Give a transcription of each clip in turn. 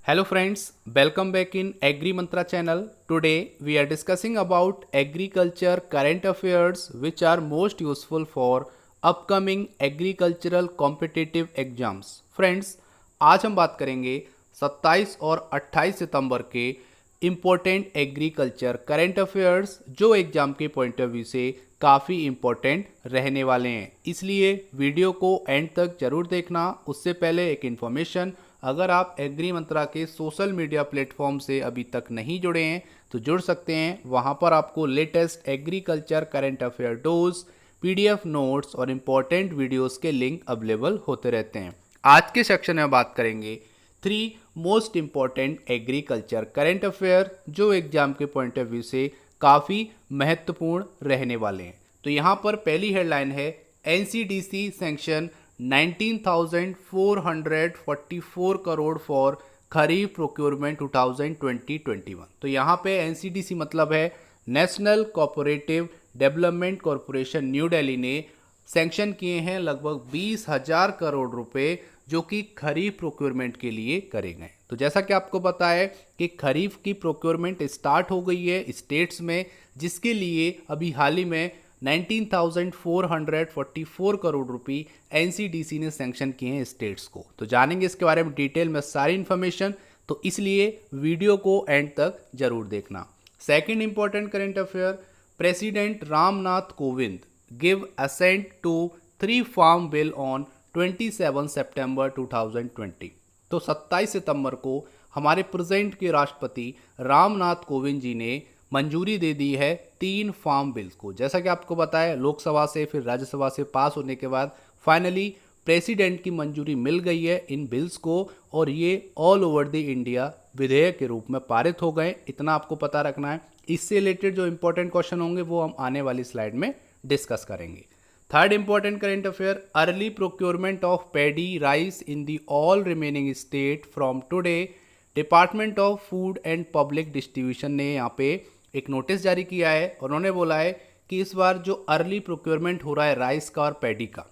Hello friends, welcome back in Agri Mantra channel. Today we are discussing about agriculture current affairs which are most useful for upcoming agricultural competitive exams. Friends, आज हम बात करेंगे 27 और 28 सितंबर के important agriculture current affairs जो exam के point of view से काफ़ी इम्पोर्टेंट रहने वाले हैं, इसलिए वीडियो को एंड तक जरूर देखना। उससे पहले एक इन्फॉर्मेशन, अगर आप एग्री मंत्रा के सोशल मीडिया प्लेटफॉर्म से अभी तक नहीं जुड़े हैं तो जुड़ सकते हैं। वहां पर आपको latest agriculture current affair dose, PDF notes और इम्पोर्टेंट वीडियोस के लिंक अवेलेबल होते रहते हैं। आज के सेक्शन में बात करेंगे 3 most important agriculture current affair जो एग्जाम के पॉइंट ऑफ व्यू से काफ़ी महत्वपूर्ण रहने वाले हैं। तो यहाँ पर पहली हेडलाइन है NCDC sanction 19,444 crore for kharif procurement 2020-21। तो यहाँ पे एनसीडीसी मतलब है national Cooperative Development corporation new Delhi ने सैंक्शन किए हैं लगभग 20,000 करोड़ रुपए जो कि खरीफ प्रोक्योरमेंट के लिए करे गए। तो जैसा कि आपको पता है कि खरीफ की प्रोक्योरमेंट स्टार्ट हो गई है स्टेट्स में, जिसके लिए अभी हाल ही में 19,444 करोड़ रुपए एनसीडीसी ने सैंक्शन किए हैं स्टेट्स को। तो जानेंगे इसके बारे में डिटेल में सारी इन्फॉर्मेशन, तो इसलिए वीडियो को एंड तक जरूर देखना। Second important current affair, president Ramnath Kovind give assent to 3 farm bill on 27 September 2020। तो 27 सितंबर को हमारे प्रेजेंट के राष्ट्रपति रामनाथ कोविंद जी ने मंजूरी दे दी है 3 फार्म बिल्स को। जैसा कि आपको बताया, लोकसभा से फिर राज्यसभा से पास होने के बाद फाइनली प्रेसिडेंट की मंजूरी मिल गई है इन बिल्स को, और ये ऑल ओवर द इंडिया विधेयक के रूप में पारित हो गए। इतना आपको पता रखना है। इससे रिलेटेड जो इंपॉर्टेंट क्वेश्चन होंगे वो हम आने वाली स्लाइड में डिस्कस करेंगे। Third important current affair, early procurement of paddy rice in the all remaining state from today. Department of food and public distribution ने यहाँ पे एक नोटिस जारी किया है और उन्होंने बोला है कि इस बार जो अर्ली प्रोक्योरमेंट हो रहा है राइस का और पैडी का,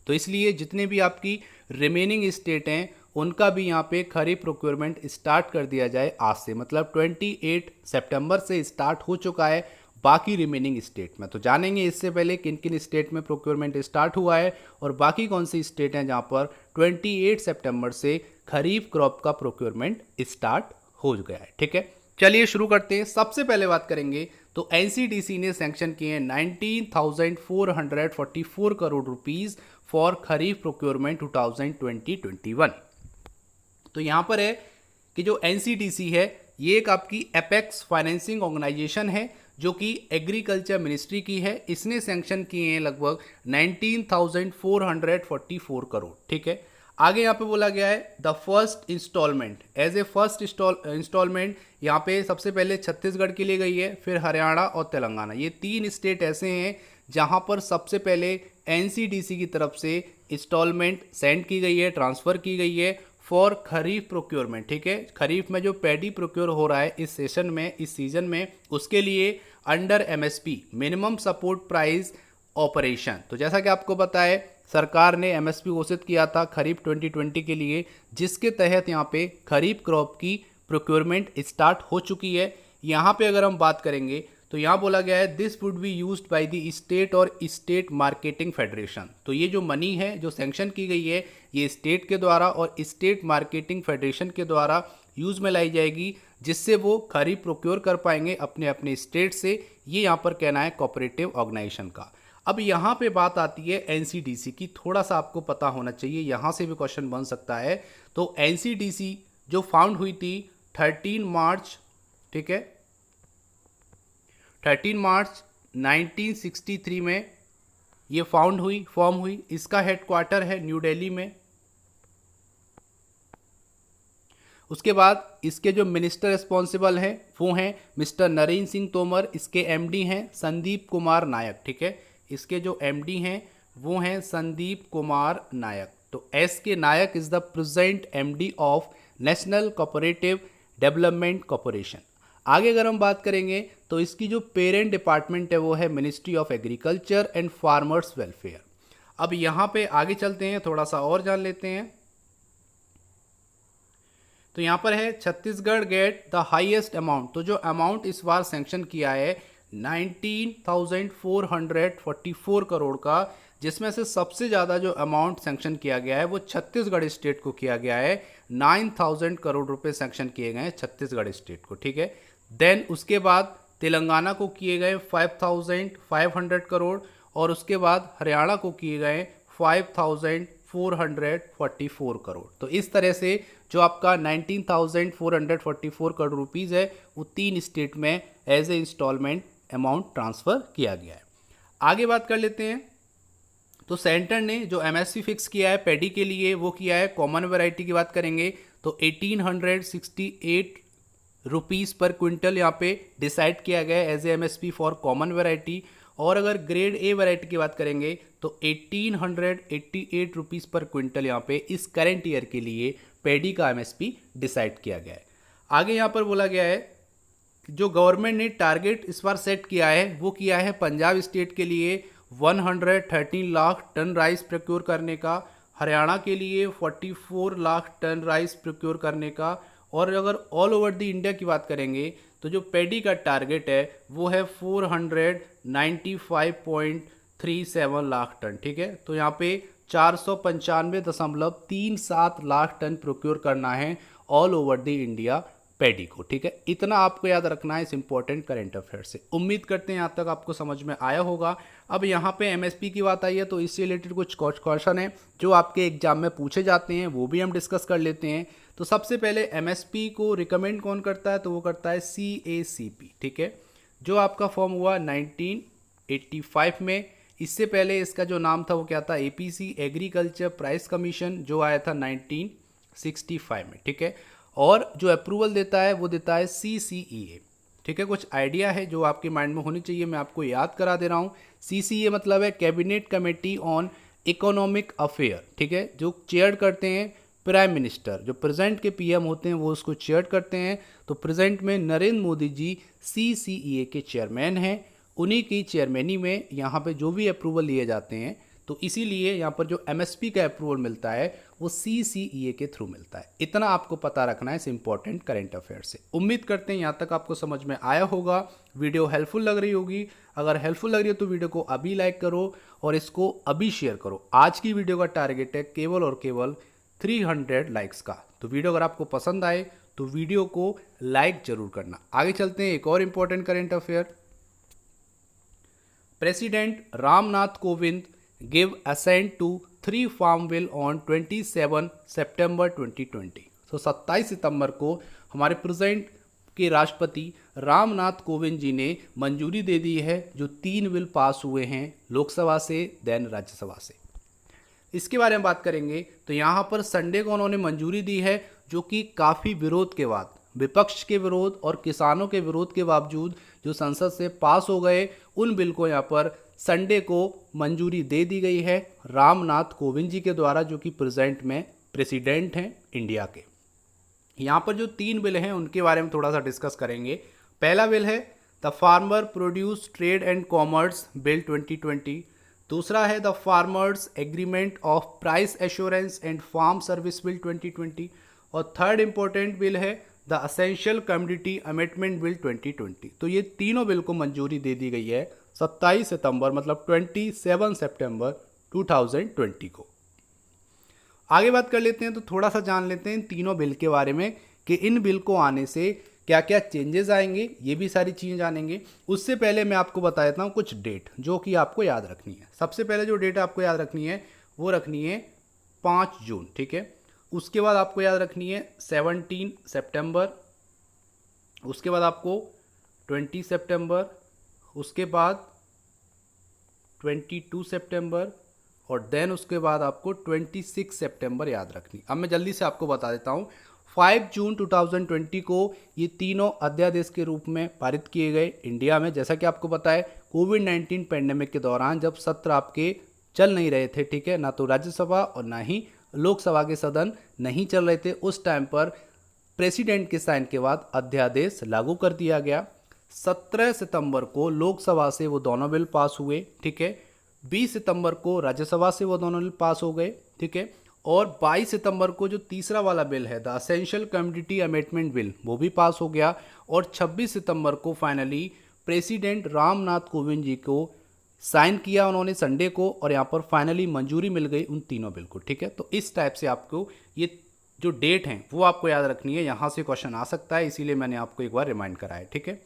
तो इसलिए जितने भी आपकी रिमेनिंग स्टेट हैं उनका भी यहाँ पे खरीफ प्रोक्योरमेंट स्टार्ट कर दिया जाए आज से। मतलब 28 सितंबर से स्टार्ट हो चुका है बाकी रिमेनिंग स्टेट में। तो जानेंगे इससे पहले किन किन स्टेट में प्रोक्योरमेंट स्टार्ट हुआ है और बाकी कौन सी स्टेट हैं जहाँ पर 28 सितंबर से खरीफ क्रॉप का प्रोक्योरमेंट स्टार्ट हो गया है। ठीक है, चलिए शुरू करते हैं। सबसे पहले बात करेंगे तो एनसीडीसी ने सैंक्शन किए हैं 19,444 crore rupees for kharif procurement 2020-21। तो यहाँ पर है कि जो एनसीडीसी है ये एक आपकी एपेक्स फाइनेंसिंग ऑर्गेनाइजेशन है जो कि एग्रीकल्चर मिनिस्ट्री की है। इसने सैंक्शन किए हैं लगभग 19,444 करोड़। ठीक है, आगे यहाँ पे बोला गया है the first instalment, as a first instalment यहाँ पे सबसे पहले छत्तीसगढ़ के लिए गई है, फिर हरियाणा और तेलंगाना। ये 3 स्टेट ऐसे हैं जहाँ पर सबसे पहले एनसीडीसी की तरफ से इंस्टॉलमेंट सेंड की गई है, ट्रांसफ़र की गई है फॉर खरीफ प्रोक्योरमेंट। ठीक है, खरीफ में जो पैडी प्रोक्योर हो रहा है इस सीजन में उसके लिए under MSP minimum support price operation. तो जैसा कि आपको पता है सरकार ने एमएसपी घोषित किया था खरीफ 2020 के लिए, जिसके तहत यहाँ पे खरीफ क्रॉप की प्रोक्योरमेंट स्टार्ट हो चुकी है। यहाँ पे अगर हम बात करेंगे तो यहाँ बोला गया है this would be used by the state और स्टेट मार्केटिंग फेडरेशन। तो ये जो मनी है जो सैंक्शन की गई है ये स्टेट के द्वारा और स्टेट मार्केटिंग फेडरेशन के द्वारा यूज में लाई जाएगी, जिससे वो खरीफ प्रोक्योर कर पाएंगे अपने अपने स्टेट से। ये यहाँ पर कहना है कोऑपरेटिव ऑर्गेनाइजेशन का। अब यहाँ पे बात आती है एनसीडीसी की, थोड़ा सा आपको पता होना चाहिए, यहाँ से भी क्वेश्चन बन सकता है। तो एनसीडीसी जो फाउंड हुई थी 13 मार्च, ठीक है 13 मार्च 1963 में ये फॉर्म हुई। इसका हेडक्वार्टर है न्यू दिल्ली में। उसके बाद इसके जो मिनिस्टर रिस्पॉन्सिबल हैं वो हैं मिस्टर नरेंद्र सिंह तोमर, इसके एमडी हैं संदीप कुमार नायक। ठीक है, इसके जो एमडी हैं वो हैं संदीप कुमार नायक। तो S K Nayak is the present MD of National Cooperative Development Corporation. आगे अगर हम बात करेंगे तो इसकी जो पेरेंट डिपार्टमेंट है वो है ministry of agriculture and farmers welfare. अब यहाँ पे आगे चलते हैं, थोड़ा सा और जान लेते हैं। तो यहाँ पर है Chhattisgarh get the highest amount. तो जो अमाउंट इस बार सैंक्शन किया है 19,444 करोड़ का, जिसमें से सबसे ज़्यादा जो अमाउंट सैंक्शन किया गया है वो छत्तीसगढ़ स्टेट को किया गया है। 9,000 करोड़ रुपए सैंक्शन किए गए हैं छत्तीसगढ़ स्टेट को, ठीक है। देन उसके बाद तेलंगाना को किए गए 5,500 करोड़, और उसके बाद हरियाणा को किए गए 5,444 करोड़। तो इस तरह से जो आपका 19,444 करोड़ रुपीज़ है वो 3 स्टेट में as a instalment amount transfer किया गया है। आगे बात कर लेते हैं। तो सेंटर ने जो एमएसपी फिक्स किया है पैडी के लिए वो किया है, कॉमन वैरायटी की बात करेंगे तो 1868 रुपीज़ पर क्विंटल यहाँ पे डिसाइड किया गया है as a MSP for common variety. और अगर ग्रेड ए वैरायटी की बात करेंगे तो 1888 रुपीज़ पर क्विंटल यहाँ पे इस करेंट ईयर के लिए पैडी का एमएसपी डिसाइड किया गया है। आगे यहाँ पर बोला गया है जो गवर्नमेंट ने टारगेट इस बार सेट किया है वो किया है पंजाब स्टेट के लिए 113 लाख टन राइस प्रोक्योर करने का, हरियाणा के लिए 44 लाख टन राइस प्रोक्योर करने का, और अगर ऑल ओवर द इंडिया की बात करेंगे तो जो पैडी का टारगेट है वो है 495.37 लाख टन, ठीक है। तो यहाँ पे 495.37 लाख टन प्रोक्योर करना है all over the India paddy को, ठीक है। इतना आपको याद रखना है इस इंपॉर्टेंट करंट अफेयर से। उम्मीद करते हैं यहाँ तक आपको समझ में आया होगा। अब यहाँ पे एमएसपी की बात आई है तो इससे रिलेटेड कुछ क्वेश्चन है जो आपके एग्जाम में पूछे जाते हैं, वो भी हम डिस्कस कर लेते हैं। तो सबसे पहले एमएसपी को रिकमेंड कौन करता है, तो वो करता है CACP, ठीक है, जो आपका फॉर्म हुआ 1985 में। इससे पहले इसका जो नाम था वो क्या था, APC एग्रीकल्चर प्राइस कमीशन, जो आया था 1965 में, ठीक है। और जो अप्रूवल देता है वो देता है CCEA, ठीक है। कुछ आइडिया है जो आपके माइंड में होनी चाहिए, मैं आपको याद करा दे रहा हूँ। CCEA मतलब है cabinet committee on economic affair, ठीक है, जो चेयर करते हैं प्राइम मिनिस्टर। जो प्रेजेंट के PM होते हैं वो उसको चेयर करते हैं। तो प्रेजेंट में नरेंद्र मोदी जी CCEA के चेयरमैन हैं। उन्हीं की चेयरमैनी में यहाँ पे जो भी अप्रूवल लिए जाते हैं, तो इसीलिए यहाँ पर जो MSP का अप्रूवल मिलता है वो CCEA के थ्रू मिलता है। इतना आपको पता रखना है इस इंपॉर्टेंट करंट अफेयर से। उम्मीद करते हैं यहाँ तक आपको समझ में आया होगा, वीडियो हेल्पफुल लग रही होगी। अगर हेल्पफुल लग रही है तो वीडियो को अभी लाइक करो और इसको अभी शेयर करो। आज की वीडियो का टारगेट है केवल और केवल 300 लाइक्स का। तो वीडियो अगर आपको पसंद आए तो वीडियो को लाइक जरूर करना। आगे चलते हैं एक और important current affair. President Ramnath Kovind give assent to 3 farm bill on 27 September 2020। तो 27 सितंबर को हमारे प्रेजेंट के राष्ट्रपति रामनाथ कोविंद जी ने मंजूरी दे दी है जो 3 बिल पास हुए हैं लोकसभा से देन राज्यसभा से। इसके बारे में बात करेंगे तो यहाँ पर संडे को उन्होंने मंजूरी दी है, जो कि काफ़ी विरोध के बाद, विपक्ष के विरोध और किसानों के विरोध के बावजूद जो संसद से पास हो गए, उन बिल को यहाँ पर संडे को मंजूरी दे दी गई है रामनाथ कोविंद जी के द्वारा, जो कि प्रेजेंट में प्रेसिडेंट हैं इंडिया के। यहाँ पर जो 3 बिल हैं उनके बारे में थोड़ा सा डिस्कस करेंगे। पहला बिल है the farmer produce trade and commerce bill 2020। दूसरा है the farmers agreement of price assurance and farm service bill 2020। और थर्ड इंपॉर्टेंट बिल है the essential community amendment bill 2020। तो ये तीनों बिल को मंजूरी दे दी गई है 27 सितंबर मतलब 27 सितंबर 2020 को। आगे बात कर लेते हैं तो थोड़ा सा जान लेते हैं इन तीनों बिल के बारे में कि इन बिल को आने से क्या क्या चेंजेस आएंगे, ये भी सारी चीज़ें जानेंगे। उससे पहले मैं आपको बता देता हूँ कुछ डेट जो कि आपको याद रखनी है। सबसे पहले जो डेट आपको याद रखनी है वो रखनी है 5 जून, ठीक है। उसके बाद आपको याद रखनी है 17 सितंबर, उसके बाद आपको 20 सितंबर, उसके बाद 22 सितंबर और देन उसके बाद आपको 26 सितंबर याद रखनी। अब मैं जल्दी से आपको बता देता हूँ। 5 जून 2020 को ये तीनों अध्यादेश के रूप में पारित किए गए इंडिया में। जैसा कि आपको पता है कोविड-19 पैंडेमिक के दौरान जब सत्र आपके चल नहीं रहे थे, ठीक है, ना तो राज्यसभा और ना ही लोकसभा के सदन नहीं चल रहे थे, उस टाइम पर प्रेसिडेंट के साइन के बाद अध्यादेश लागू कर दिया गया। 17 सितंबर को लोकसभा से वो दोनों बिल पास हुए, ठीक है। 20 सितंबर को राज्यसभा से वो दोनों बिल पास हो गए, ठीक है। और 22 सितंबर को जो तीसरा वाला बिल है the essential community amendment bill वो भी पास हो गया। और 26 सितंबर को फाइनली प्रेसिडेंट रामनाथ कोविंद जी को साइन किया उन्होंने संडे को, और यहाँ पर फाइनली मंजूरी मिल गई उन तीनों बिल को। ठीक है, तो इस टाइप से आपको ये जो डेट हैं वो आपको याद रखनी है, यहाँ से क्वेश्चन आ सकता है, इसीलिए मैंने आपको एक बार रिमाइंड कराया। ठीक है,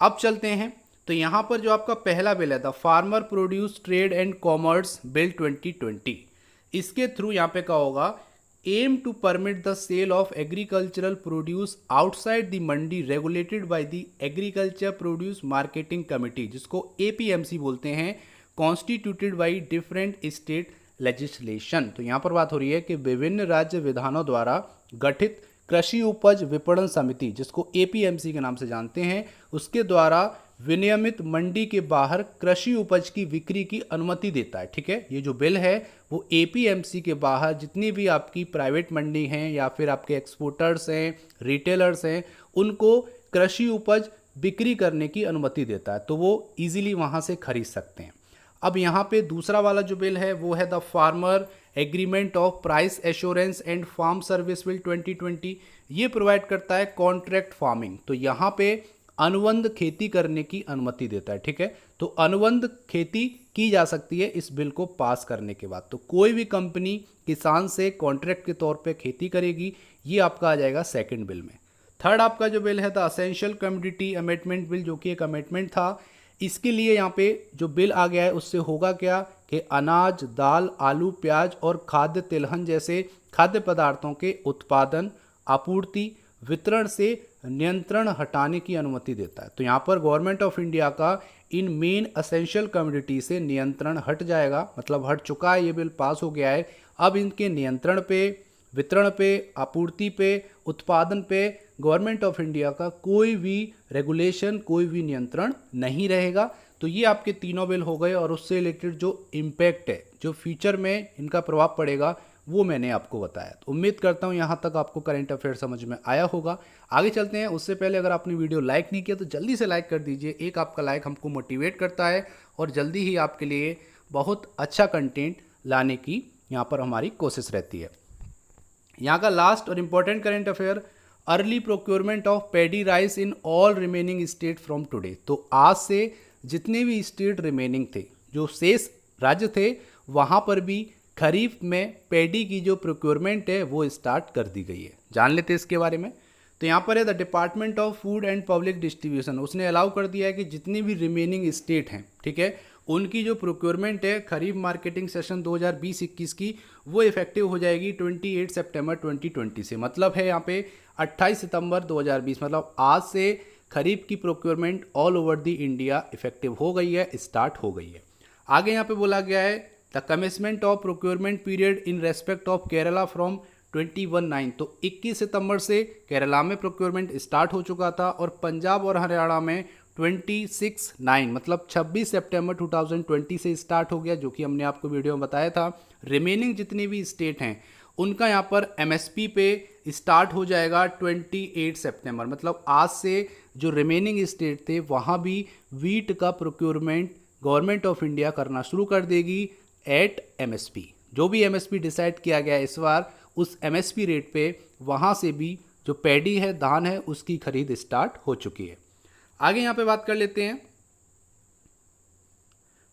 अब चलते हैं। तो यहाँ पर जो आपका पहला बिल है the farmer produce trade and commerce bill 2020, इसके थ्रू यहाँ पे क्या होगा, aim to permit the sale of agricultural produce outside the mandi regulated by the agriculture produce marketing committee, जिसको एपीएमसी बोलते हैं, constituted by different state legislation. तो यहाँ पर बात हो रही है कि विभिन्न राज्य विधानों द्वारा गठित कृषि उपज विपणन समिति, जिसको एपीएमसी के नाम से जानते हैं, उसके द्वारा विनियमित मंडी के बाहर कृषि उपज की बिक्री की अनुमति देता है। ठीक है, ये जो बिल है वो एपीएमसी के बाहर जितनी भी आपकी प्राइवेट मंडी हैं या फिर आपके एक्सपोर्टर्स हैं, रिटेलर्स हैं, उनको कृषि उपज बिक्री करने की अनुमति देता है, तो वो इजीली वहाँ से खरीद सकते हैं। अब यहाँ पे दूसरा वाला जो बिल है वो है the farmer agreement of price assurance and farm service bill 2020। ये प्रोवाइड करता है कॉन्ट्रैक्ट फार्मिंग, तो यहाँ पे अनुबंध खेती करने की अनुमति देता है। ठीक है, तो अनुबंध खेती की जा सकती है इस बिल को पास करने के बाद। तो कोई भी कंपनी किसान से कॉन्ट्रैक्ट के तौर पे खेती करेगी, ये आपका आ जाएगा सेकंड बिल में। थर्ड आपका जो बिल है the essential community amendment bill, जो कि एक अमेंडमेंट था। इसके लिए यहाँ पे जो बिल आ गया है उससे होगा क्या कि अनाज, दाल, आलू, प्याज और खाद्य तिलहन जैसे खाद्य पदार्थों के उत्पादन, आपूर्ति, वितरण से नियंत्रण हटाने की अनुमति देता है। तो यहाँ पर गवर्नमेंट ऑफ इंडिया का इन मेन असेंशियल कम्युनिटी से नियंत्रण हट जाएगा, मतलब हट चुका है, ये बिल पास हो गया है। अब इनके नियंत्रण पे, वितरण पे, आपूर्ति पे, उत्पादन पे गवर्नमेंट ऑफ इंडिया का कोई भी रेगुलेशन, कोई भी नियंत्रण नहीं रहेगा। तो ये आपके तीनों बिल हो गए, और उससे रिलेटेड जो इम्पैक्ट है, जो फ्यूचर में इनका प्रभाव पड़ेगा, वो मैंने आपको बताया। तो उम्मीद करता हूँ यहाँ तक आपको करंट अफेयर समझ में आया होगा। आगे चलते हैं, उससे पहले अगर आपने वीडियो लाइक नहीं किया तो जल्दी से लाइक कर दीजिए। एक आपका लाइक हमको मोटिवेट करता है और जल्दी ही आपके लिए बहुत अच्छा कंटेंट लाने की यहाँ पर हमारी कोशिश रहती है। यहाँ का लास्ट और important current affair, early procurement of paddy rice in all remaining state from today. तो आज से जितने भी स्टेट रिमेनिंग थे, जो शेष राज्य थे, वहाँ पर भी खरीफ में पैडी की जो प्रोक्योरमेंट है वो स्टार्ट कर दी गई है। जान लेते हैं इसके बारे में। तो यहाँ पर है the department of food and public distribution, उसने अलाउ कर दिया है कि जितनी भी रिमेनिंग स्टेट हैं, ठीक है, उनकी जो प्रोक्योरमेंट है खरीफ मार्केटिंग सेशन 2020-21 की, वो इफेक्टिव हो जाएगी 28 सितंबर 2020 से। मतलब है यहाँ पे 28 सितंबर 2020, मतलब आज से खरीफ की procurement all over the India effective हो गई है, स्टार्ट हो गई है। आगे यहाँ पे बोला गया है the commencement of procurement period in respect of Kerala from 21/9। तो 21 सितंबर से केरला में प्रोक्योरमेंट स्टार्ट हो चुका था, और पंजाब और हरियाणा में 26/9 मतलब 26 सितंबर 2020 से स्टार्ट हो गया, जो कि हमने आपको वीडियो में बताया था। रिमेनिंग जितनी भी स्टेट हैं उनका यहाँ पर एमएसपी पे स्टार्ट हो जाएगा 28 सितंबर, मतलब आज से जो रिमेनिंग स्टेट थे वहाँ भी वीट का प्रोक्योरमेंट गवर्नमेंट ऑफ इंडिया करना शुरू कर देगी एट एमएसपी। जो भी एमएसपी डिसाइड किया गया इस बार, उस एमएसपी रेट पे वहाँ से भी जो पैडी है, धान है, उसकी खरीद स्टार्ट हो चुकी है। आगे यहाँ पे बात कर लेते हैं,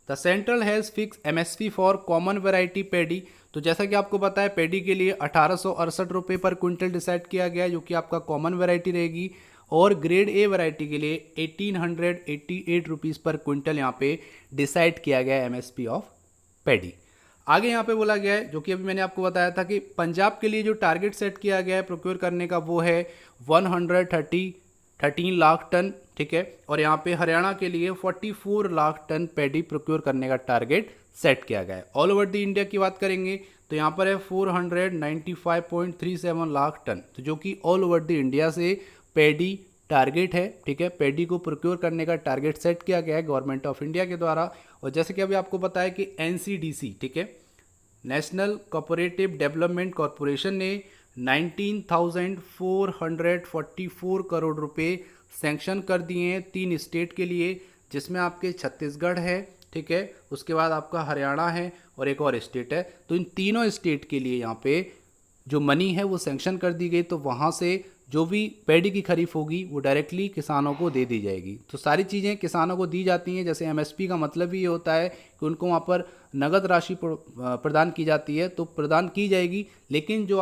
the central has fix MSP for common variety paddy. तो जैसा कि आपको पता है पैडी के लिए 1868 रुपये पर क्विंटल डिसाइड किया गया है, जो कि आपका कॉमन वैरायटी रहेगी, और ग्रेड ए वैरायटी के लिए 1888 रुपीज़ पर क्विंटल यहाँ पे डिसाइड किया गया है एमएसपी ऑफ पैडी। आगे यहाँ पे बोला गया है, जो कि अभी मैंने आपको बताया था, कि पंजाब के लिए जो टारगेट सेट किया गया है प्रोक्योर करने का वो है 113 लाख टन, ठीक है, और यहाँ पे हरियाणा के लिए 44 लाख टन पैडी प्रोक्योर करने का टारगेट सेट किया गया है। ऑल ओवर द इंडिया की बात करेंगे तो यहाँ पर है 495.37 लाख टन, तो जो कि ऑल ओवर द इंडिया से पैडी टारगेट है, ठीक है, पैडी को प्रोक्योर करने का टारगेट सेट किया गया है गवर्नमेंट ऑफ इंडिया के द्वारा। और जैसे कि अभी आपको पता है कि एनसीडीसी, ठीक है, नेशनल कोऑपरेटिव डेवलपमेंट कॉरपोरेशन ने 19,444 करोड़ रुपए सैंक्शन कर दिए हैं 3 स्टेट के लिए, जिसमें आपके छत्तीसगढ़ है, ठीक है, उसके बाद आपका हरियाणा है, और एक और स्टेट है। तो इन तीनों स्टेट के लिए यहाँ पे जो मनी है वो सैंक्शन कर दी गई, तो वहाँ से जो भी पैडी की खरीफ होगी वो डायरेक्टली किसानों को दे दी जाएगी। तो सारी चीज़ें किसानों को दी जाती हैं। जैसे एमएसपी का मतलब ही ये होता है कि उनको वहाँ पर नगद राशि प्रदान की जाती है, तो प्रदान की जाएगी। लेकिन जो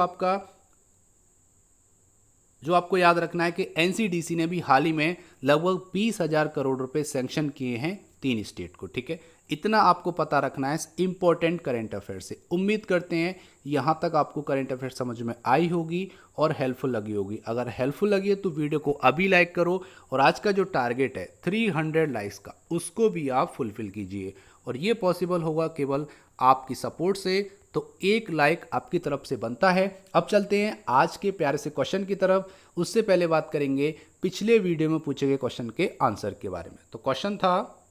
आपको याद रखना है कि एनसीडीसी ने भी हाल ही में लगभग 20,000 करोड़ रुपए सैंक्शन किए हैं 3 स्टेट को, ठीक है। इतना आपको पता रखना है इंपॉर्टेंट करंट अफेयर से। उम्मीद करते हैं यहाँ तक आपको करंट अफेयर समझ में आई होगी और हेल्पफुल लगी होगी। अगर हेल्पफुल लगी है तो वीडियो को अभी लाइक करो, और आज का जो टारगेट है 300 लाइक्स का, उसको भी आप फुलफिल कीजिए। और ये पॉसिबल होगा केवल आपकी सपोर्ट से, तो एक लाइक आपकी तरफ से बनता है। अब चलते हैं आज के प्यारे से क्वेश्चन की तरफ। उससे पहले बात करेंगे पिछले वीडियो में पूछे गए क्वेश्चन के आंसर के बारे में। तो क्वेश्चन था,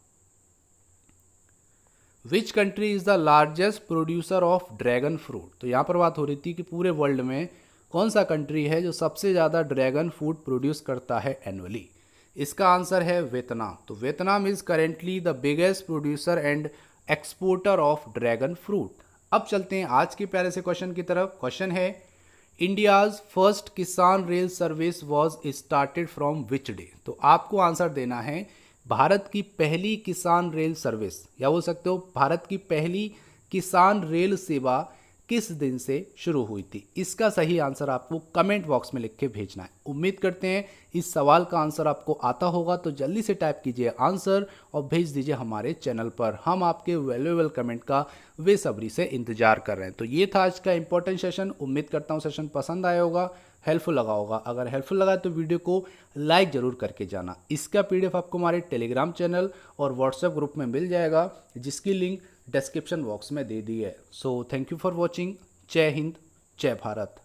which country is the largest producer of dragon fruit. तो यहाँ पर बात हो रही थी कि पूरे वर्ल्ड में कौन सा कंट्री है जो सबसे ज़्यादा ड्रैगन फ्रूट प्रोड्यूस करता है एनुअली। इसका आंसर है वियतनाम। तो Vietnam is currently the biggest producer and exporter of dragon fruit. अब चलते हैं आज के प्यारे से क्वेश्चन की तरफ। क्वेश्चन है, इंडियाज फर्स्ट किसान rail service was started from which day. तो आपको आंसर देना है भारत की पहली किसान रेल सर्विस, या बोल सकते हो भारत की पहली किसान रेल सेवा किस दिन से शुरू हुई थी। इसका सही आंसर आपको कमेंट बॉक्स में लिख के भेजना है। उम्मीद करते हैं इस सवाल का आंसर आपको आता होगा, तो जल्दी से टाइप कीजिए आंसर और भेज दीजिए हमारे चैनल पर। हम आपके वैल्यूएबल कमेंट का बेसब्री से इंतजार कर रहे हैं। तो ये था आज का इंपॉर्टेंट सेशन। उम्मीद करता हूँ सेशन पसंद आया होगा, हेल्पफुल लगा होगा। अगर हेल्पफुल लगा तो वीडियो को लाइक ज़रूर करके जाना। इसका पीडीएफ आपको हमारे टेलीग्राम चैनल और व्हाट्सएप ग्रुप में मिल जाएगा, जिसकी लिंक डिस्क्रिप्शन बॉक्स में दे दी है। So thank you for watching. जय हिंद, जय भारत।